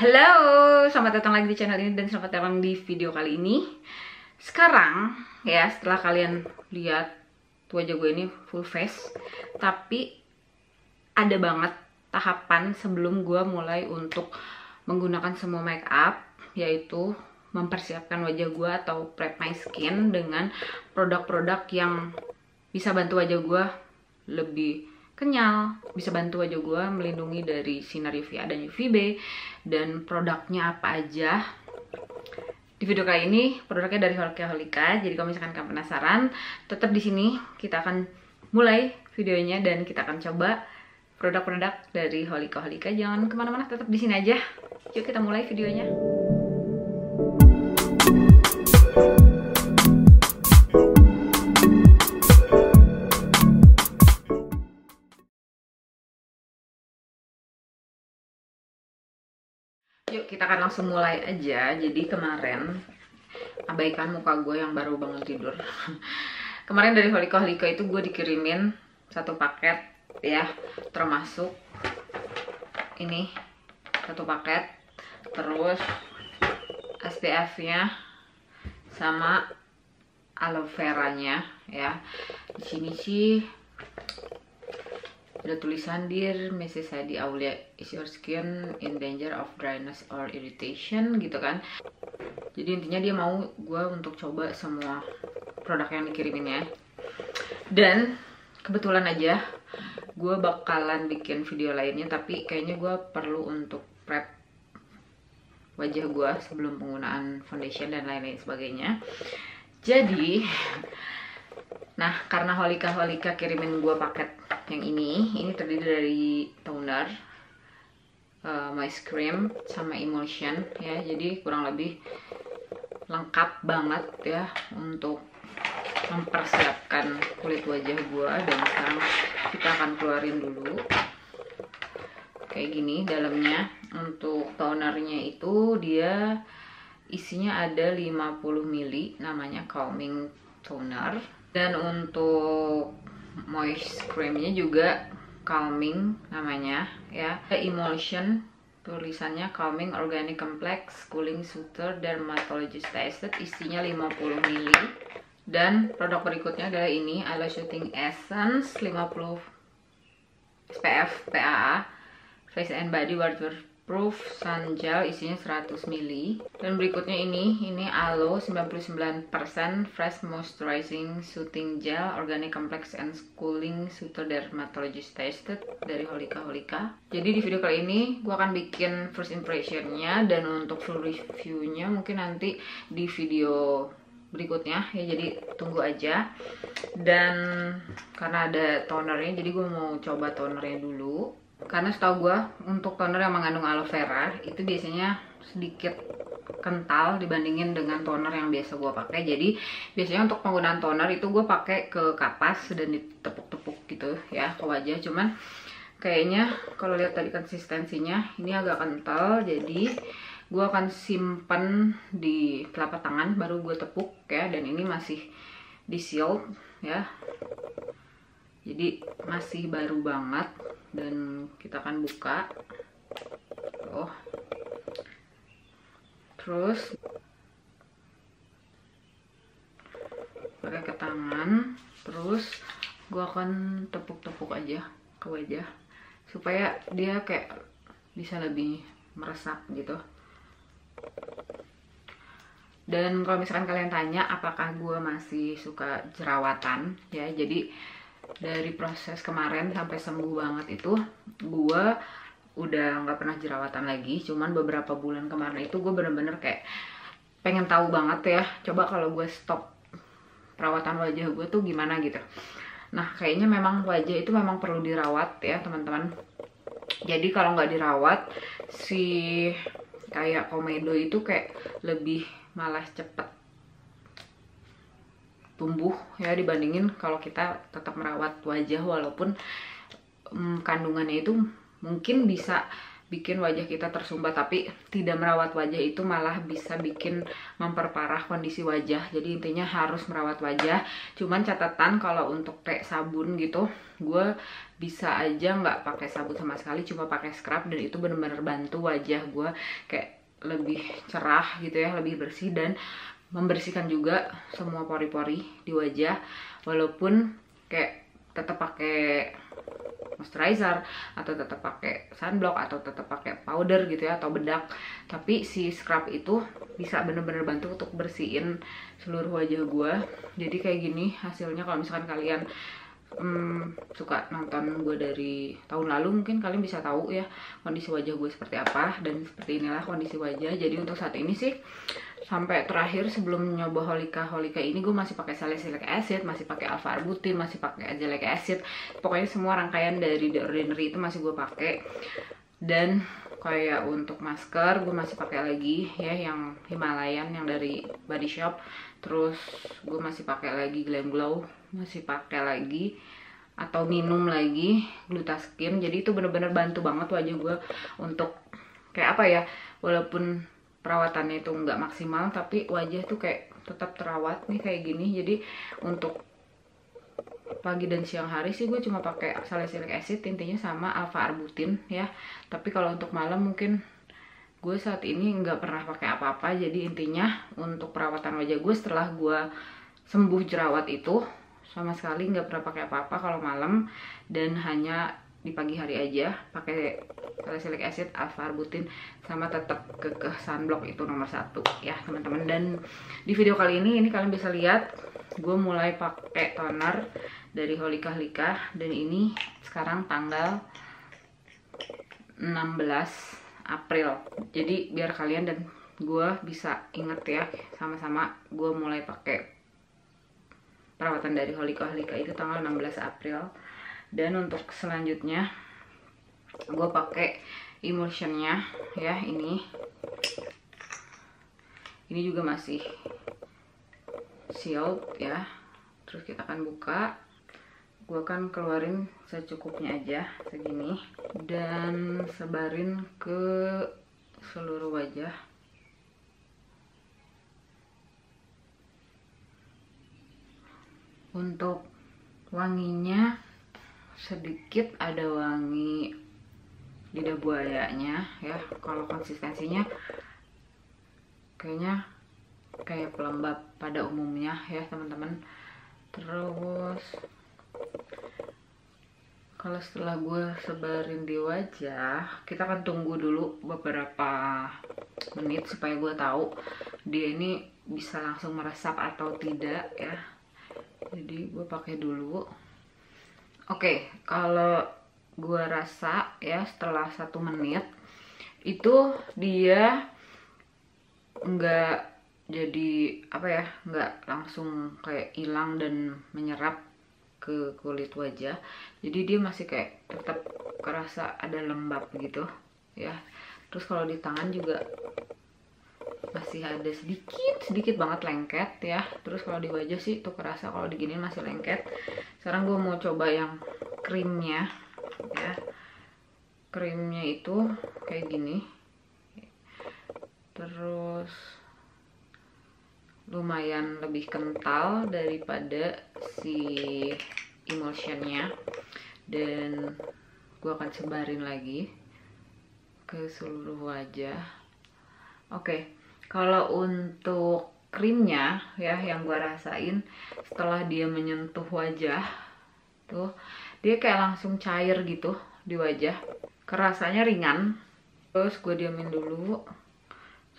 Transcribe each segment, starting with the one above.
Halo, selamat datang lagi di channel ini dan selamat datang di video kali ini. Sekarang ya, setelah kalian lihat wajah gue ini full face, tapi ada banget tahapan sebelum gue mulai untuk menggunakan semua make up, yaitu mempersiapkan wajah gue atau prep my skin dengan produk-produk yang bisa bantu wajah gue lebih kenyal, bisa bantu wajah gue melindungi dari sinar UVA dan UVB. Dan produknya apa aja? Di video kali ini produknya dari Holika Holika. Jadi kalau misalkan kalian penasaran, tetap di sini kita akan mulai videonya dan kita akan coba produk-produk dari Holika Holika. Jangan kemana-mana, tetap di sini aja. Yuk kita mulai videonya. Yuk kita akan langsung mulai aja. Jadi kemarin, abaikan muka gue yang baru bangun tidur. Kemarin dari Holika Holika itu gue dikirimin satu paket ya, termasuk ini satu paket, terus SPF-nya sama aloe vera-nya ya. Di sini sih ada tulisan, Dear Mrs. Hadi Aulia, is your skin in danger of dryness or irritation gitu kan. Jadi intinya dia mau gue untuk coba semua produk yang dikiriminnya. Dan kebetulan aja gue bakalan bikin video lainnya, tapi kayaknya gue perlu untuk prep wajah gue sebelum penggunaan foundation dan lain-lain sebagainya. Jadi nah, karena Holika Holika kirimin gue paket yang ini terdiri dari toner, moist cream, sama emulsion ya. Jadi kurang lebih lengkap banget ya untuk mempersiapkan kulit wajah gue. Dan sekarang kita akan keluarin dulu kayak gini dalamnya. Untuk tonernya itu dia isinya ada 50 ml, namanya calming toner. Dan untuk moist creamnya juga calming namanya ya. Emulsion tulisannya calming organic complex cooling suture dermatologist tested, isinya 50 ml. Dan produk berikutnya adalah ini Aloe Soothing Essence 50 SPF PAA face and body waterproof sun gel, isinya 100 ml. Dan berikutnya ini Aloe 99% fresh moisturizing soothing gel organic complex and cooling suture dermatologist tested dari Holika Holika. Jadi di video kali ini gue akan bikin first impressionnya, dan untuk full reviewnya mungkin nanti di video berikutnya ya, jadi tunggu aja. Dan karena ada tonernya, jadi gue mau coba tonernya dulu. Karena setahu gue untuk toner yang mengandung aloe vera itu biasanya sedikit kental dibandingin dengan toner yang biasa gue pakai. Jadi biasanya untuk penggunaan toner itu gue pakai ke kapas dan ditepuk-tepuk gitu ya ke wajah. Cuman kayaknya kalau lihat tadi konsistensinya ini agak kental, jadi gue akan simpen di telapak tangan baru gue tepuk ya. Dan ini masih di seal ya, jadi masih baru banget. Dan kita akan buka terus pakai ke tangan, terus gue akan tepuk-tepuk aja ke wajah supaya dia kayak bisa lebih meresap gitu. Dan kalau misalkan kalian tanya apakah gue masih suka jerawatan ya, jadi dari proses kemarin sampai sembuh banget itu gue udah nggak pernah jerawatan lagi. Cuman beberapa bulan kemarin itu gue bener-bener kayak pengen tahu banget ya, coba kalau gue stop perawatan wajah gue tuh gimana gitu. Nah kayaknya memang wajah itu memang perlu dirawat ya teman-teman. Jadi kalau nggak dirawat, si kayak komedo itu kayak lebih malah cepet tumbuh ya dibandingin kalau kita tetap merawat wajah, walaupun kandungannya itu mungkin bisa bikin wajah kita tersumbat, tapi tidak merawat wajah itu malah bisa bikin memperparah kondisi wajah. Jadi intinya harus merawat wajah. Cuman catatan kalau untuk kayak sabun gitu, gue bisa aja nggak pakai sabun sama sekali, cuma pakai scrub, dan itu bener-bener bantu wajah gue kayak lebih cerah gitu ya, lebih bersih, dan membersihkan juga semua pori-pori di wajah. Walaupun kayak tetap pakai moisturizer atau tetap pakai sunblock atau tetap pakai powder gitu ya, atau bedak, tapi si scrub itu bisa bener-bener bantu untuk bersihin seluruh wajah gue. Jadi kayak gini hasilnya. Kalau misalkan kalian suka nonton gue dari tahun lalu, mungkin kalian bisa tahu ya kondisi wajah gue seperti apa, dan seperti inilah kondisi wajah. Jadi untuk saat ini sih, sampai terakhir sebelum nyoba Holika ini, gue masih pakai salicylic acid, masih pakai alpha arbutin, masih pakai azelaic acid, pokoknya semua rangkaian dari The Ordinary itu masih gue pakai. Dan kayak untuk masker gue masih pakai lagi ya yang Himalayan yang dari Body Shop. Terus gue masih pakai lagi Glam Glow, masih pakai lagi atau minum lagi Glutaskin. Jadi itu bener-bener bantu banget wajah gue untuk kayak apa ya, walaupun perawatannya itu nggak maksimal, tapi wajah tuh kayak tetap terawat nih kayak gini. Jadi untuk pagi dan siang hari sih gue cuma pakai salicylic acid intinya sama alpha arbutin ya. Tapi kalau untuk malam mungkin gue saat ini nggak pernah pakai apa-apa. Jadi intinya untuk perawatan wajah gue setelah gue sembuh jerawat itu, sama sekali nggak pernah pakai apa-apa kalau malam, dan hanya di pagi hari aja pakai salicylic acid, alpha arbutin, sama tetap kekeh sunblock, itu nomor 1 ya teman-teman. Dan di video kali ini kalian bisa lihat gue mulai pakai toner dari Holika, dan ini sekarang tanggal 16 April. Jadi biar kalian dan gue bisa inget ya sama-sama, gue mulai pakai perawatan dari Holika itu tanggal 16 April. Dan untuk selanjutnya gue pakai emulsionnya ya, ini juga masih sealed ya. Terus kita akan buka, gue akan keluarin secukupnya aja segini dan sebarin ke seluruh wajah. Untuk wanginya sedikit ada wangi lidah buayanya ya. Kalau konsistensinya kayaknya kayak pelembab pada umumnya ya teman-teman. Terus kalau setelah gue sebarin di wajah, kita akan tunggu dulu beberapa menit supaya gue tahu dia ini bisa langsung meresap atau tidak ya. Jadi gue pakai dulu. Oke, kalau gue rasa ya setelah 1 menit itu dia nggak jadi apa ya, nggak langsung kayak hilang dan menyerap ke kulit wajah. Jadi dia masih kayak tetap kerasa ada lembab gitu ya. Terus kalau di tangan juga masih ada sedikit banget lengket ya. Terus kalau di wajah sih tuh kerasa kalau diginiin masih lengket. Sekarang gue mau coba yang krimnya ya. Krimnya itu kayak gini. Terus lumayan lebih kental daripada si emulsionnya, dan gue akan sebarin lagi ke seluruh wajah. Oke, kalau untuk krimnya ya yang gue rasain setelah dia menyentuh wajah tuh, dia kayak langsung cair gitu di wajah, kerasanya ringan. Terus gue diamin dulu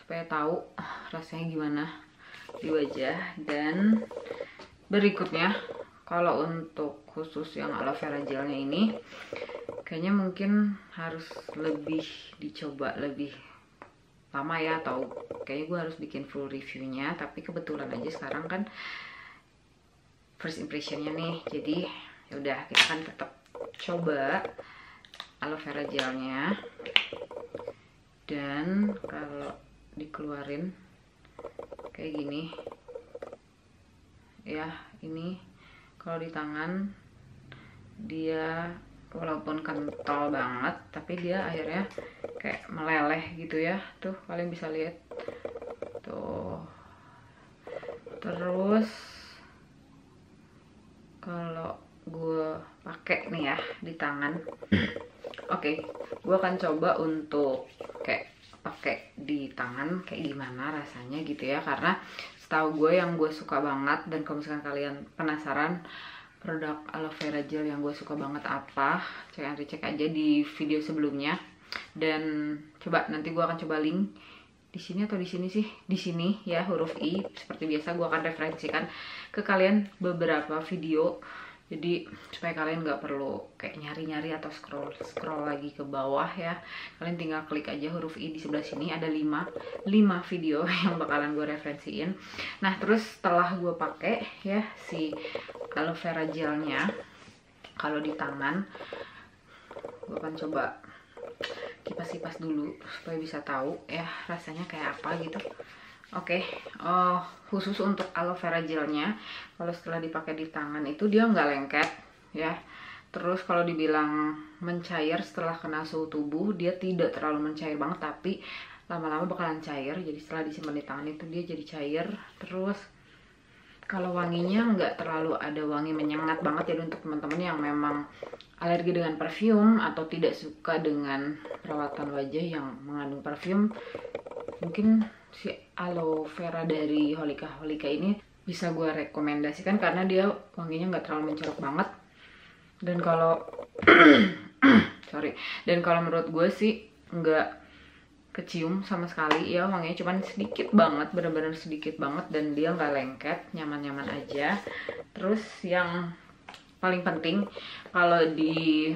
supaya tahu rasanya gimana di wajah. Dan berikutnya kalau untuk khusus yang aloe vera gelnya ini kayaknya mungkin harus lebih dicoba lebih lama ya, atau kayaknya gue harus bikin full reviewnya. Tapi kebetulan aja sekarang kan first impressionnya nih, jadi yaudah kita akan tetap coba aloe vera gelnya. Dan kalau dikeluarin kayak gini ya, ini kalau di tangan dia walaupun kental banget tapi dia akhirnya kayak meleleh gitu ya. Tuh kalian bisa lihat tuh. Terus kalau gue pakai nih ya di tangan, oke, gue akan coba untuk kayak pakai di tangan kayak gimana rasanya gitu ya, karena setahu gue yang gue suka banget, dan kalau misalkan kalian penasaran produk aloe vera gel yang gue suka banget apa, cek aja di video sebelumnya. Dan coba nanti gue akan coba link di sini atau di sini sih, di sini ya, huruf I. Seperti biasa gue akan referensikan ke kalian beberapa video, jadi supaya kalian nggak perlu kayak nyari-nyari atau scroll lagi ke bawah ya. Kalian tinggal klik aja huruf I di sebelah sini, ada 5 video yang bakalan gue referensiin. Nah terus setelah gue pakai ya si aloe vera gelnya, kalau di tangan gue akan coba kipas-kipas dulu supaya bisa tahu ya rasanya kayak apa gitu. Oke, khusus untuk aloe vera gelnya, kalau setelah dipakai di tangan itu dia nggak lengket ya. Terus kalau dibilang mencair setelah kena suhu tubuh, dia tidak terlalu mencair banget, tapi lama-lama bakalan cair. Jadi setelah disimpan di tangan itu dia jadi cair. Terus kalau wanginya nggak terlalu ada wangi menyengat banget, jadi untuk teman-teman yang memang alergi dengan parfum atau tidak suka dengan perawatan wajah yang mengandung parfum, mungkin si aloe vera dari Holika ini bisa gue rekomendasikan karena dia wanginya nggak terlalu mencolok banget. Dan kalau dan kalau menurut gue sih nggak kecium sama sekali ya, wanginya cuman sedikit banget, bener-bener sedikit banget, dan dia nggak lengket, nyaman-nyaman aja. Terus yang paling penting kalau di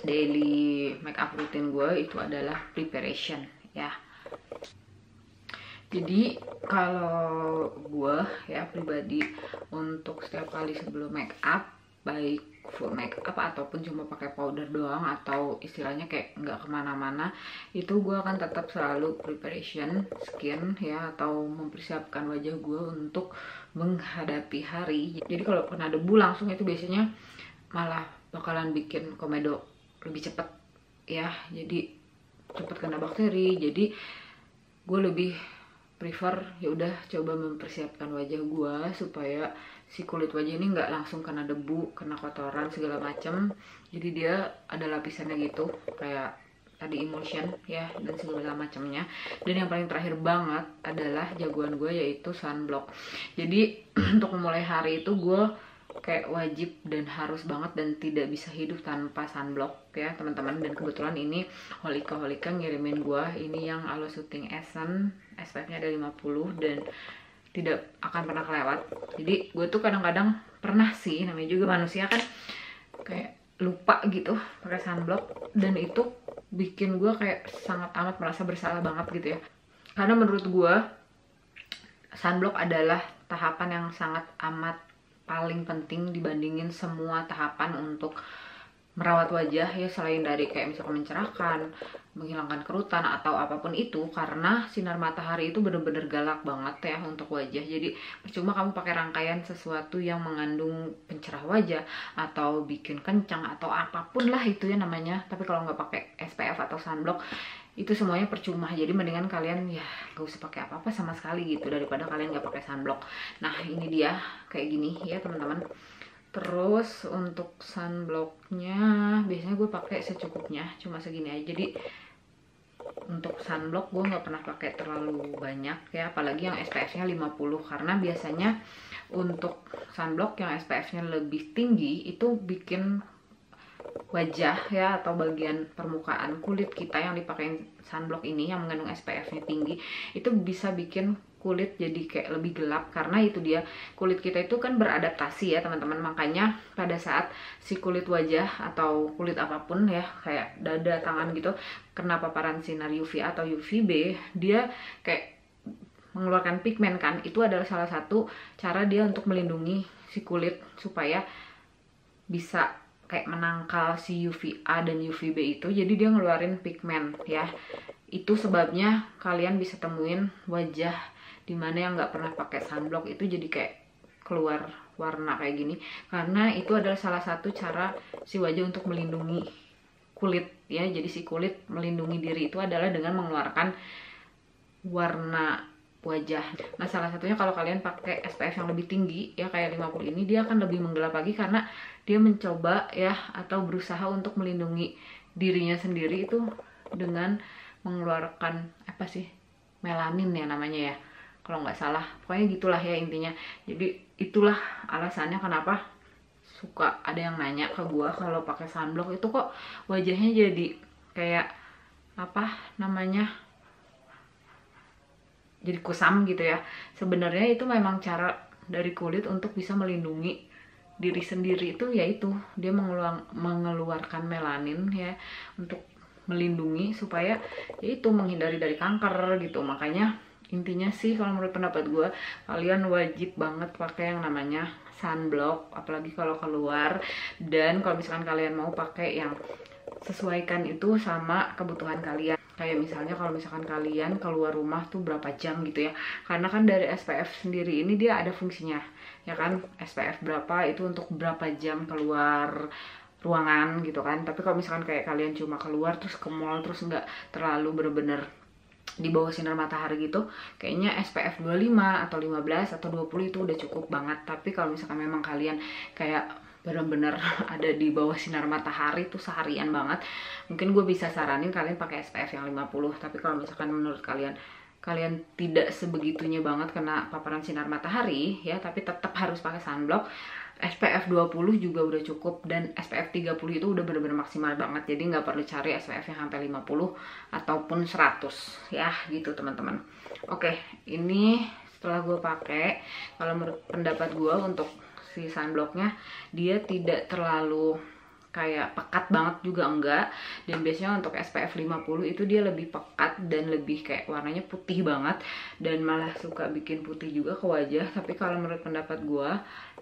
daily makeup routine gue itu adalah preparation ya. Jadi kalau gue ya pribadi, untuk setiap kali sebelum make up, baik full make up ataupun cuma pakai powder doang atau istilahnya kayak nggak kemana-mana, itu gue akan tetap selalu preparation skin ya, atau mempersiapkan wajah gue untuk menghadapi hari. Jadi kalau kena debu langsung itu biasanya malah bakalan bikin komedo lebih cepet ya, jadi cepet kena bakteri. Jadi gue lebih prefer ya udah coba mempersiapkan wajah gue supaya si kulit wajah ini nggak langsung kena debu, kena kotoran segala macam. Jadi dia ada lapisannya gitu, kayak tadi emulsion ya dan segala macamnya. Dan yang paling terakhir banget adalah jagoan gue, yaitu sunblock. Jadi untuk memulai hari itu gue kayak wajib dan harus banget dan tidak bisa hidup tanpa sunblock ya teman-teman. Dan kebetulan ini Holika ngirimin gue ini yang Aloe Soothing Essence, SPF-nya ada 50 dan tidak akan pernah kelewat. Jadi gue tuh kadang-kadang pernah sih, namanya juga manusia kan, kayak lupa gitu pakai sunblock, dan itu bikin gue kayak sangat amat merasa bersalah banget gitu ya. Karena menurut gue sunblock adalah tahapan yang sangat amat paling penting dibandingin semua tahapan untuk merawat wajah ya, selain dari kayak misalkan mencerahkan, menghilangkan kerutan atau apapun itu. Karena sinar matahari itu bener-bener galak banget ya untuk wajah. Jadi percuma kamu pakai rangkaian sesuatu yang mengandung pencerah wajah atau bikin kencang atau apapun lah itu ya namanya, tapi kalau nggak pakai SPF atau sunblock itu semuanya percuma. Jadi mendingan kalian ya gak usah pakai apa-apa sama sekali gitu, daripada kalian nggak pakai sunblock. Nah ini dia kayak gini ya teman-teman. Terus untuk sunblocknya biasanya gue pakai secukupnya, cuma segini aja. Jadi untuk sunblock gue nggak pernah pakai terlalu banyak ya, apalagi yang SPF-nya 50, karena biasanya untuk sunblock yang SPF-nya lebih tinggi itu bikin wajah ya atau bagian permukaan kulit kita yang dipakai sunblock ini yang mengandung SPF-nya tinggi, itu bisa bikin kulit jadi kayak lebih gelap. Karena itu dia, kulit kita itu kan beradaptasi ya teman-teman. Makanya pada saat si kulit wajah atau kulit apapun ya, kayak dada, tangan gitu, kena paparan sinar UVA atau UVB, dia kayak mengeluarkan pigmen kan. Itu adalah salah satu cara dia untuk melindungi si kulit supaya bisa kayak menangkal si UVA dan UVB itu. Jadi dia ngeluarin pigmen ya. Itu sebabnya kalian bisa temuin wajah dimana yang nggak pernah pakai sunblock itu jadi kayak keluar warna kayak gini, karena itu adalah salah satu cara si wajah untuk melindungi kulit ya. Jadi si kulit melindungi diri itu adalah dengan mengeluarkan warna wajah. Nah, salah satunya kalau kalian pakai SPF yang lebih tinggi ya kayak 50 ini, dia akan lebih menggelap lagi karena dia mencoba ya atau berusaha untuk melindungi dirinya sendiri itu dengan mengeluarkan apa sih, melanin ya namanya ya kalau nggak salah, pokoknya gitulah ya intinya. Jadi itulah alasannya kenapa suka ada yang nanya ke gua kalau pakai sunblock itu kok wajahnya jadi kayak apa namanya, jadi kusam gitu ya. Sebenarnya itu memang cara dari kulit untuk bisa melindungi diri sendiri, itu yaitu dia mengeluarkan melanin ya untuk melindungi supaya yaitu menghindari dari kanker gitu. Makanya intinya sih kalau menurut pendapat gue, kalian wajib banget pakai yang namanya sunblock apalagi kalau keluar. Dan kalau misalkan kalian mau pakai yang sesuaikan itu sama kebutuhan kalian. Kayak misalnya kalau misalkan kalian keluar rumah tuh berapa jam gitu ya, karena kan dari SPF sendiri ini dia ada fungsinya ya kan, SPF berapa itu untuk berapa jam keluar ruangan gitu kan. Tapi kalau misalkan kayak kalian cuma keluar terus ke mall terus nggak terlalu bener-bener di bawah sinar matahari gitu, kayaknya SPF 25 atau 15 atau 20 itu udah cukup banget. Tapi kalau misalkan memang kalian kayak bener-bener ada di bawah sinar matahari tuh seharian banget, mungkin gue bisa saranin kalian pakai SPF yang 50. Tapi kalau misalkan menurut kalian tidak sebegitunya banget kena paparan sinar matahari ya, tapi tetap harus pakai sunblock, SPF 20 juga udah cukup. Dan SPF 30 itu udah bener-bener maksimal banget, jadi nggak perlu cari SPF yang sampai 50 ataupun 100 ya gitu teman-teman. Oke, ini setelah gue pakai, kalau menurut pendapat gue untuk si sunblocknya dia tidak terlalu kayak pekat banget juga enggak. Dan biasanya untuk SPF 50 itu dia lebih pekat dan lebih kayak warnanya putih banget dan malah suka bikin putih juga ke wajah. Tapi kalau menurut pendapat gue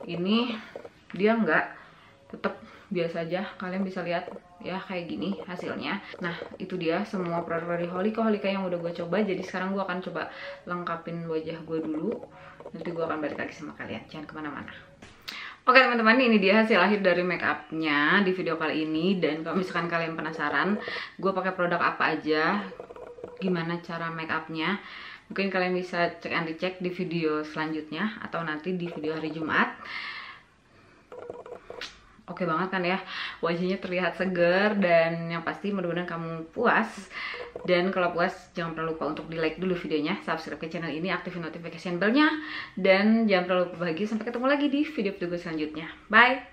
ini dia enggak, tetap biasa aja. Kalian bisa lihat ya kayak gini hasilnya. Nah itu dia semua produk dari Holika yang udah gue coba. Jadi sekarang gue akan coba lengkapin wajah gue dulu, nanti gue akan balik lagi sama kalian, jangan kemana-mana. Oke teman-teman, ini dia hasil akhir dari make upnya di video kali ini. Dan kalau misalkan kalian penasaran gue pakai produk apa aja, gimana cara make upnya, mungkin kalian bisa cek and dicek di video selanjutnya atau nanti di video hari Jumat. Oke banget kan ya, wajahnya terlihat seger dan yang pasti mudah-mudahan kamu puas. Dan kalau puas jangan pernah lupa untuk di like dulu videonya, subscribe ke channel ini, aktifin notification bell-nya, dan jangan pernah lupa bahagia. Sampai ketemu lagi di video selanjutnya. Bye.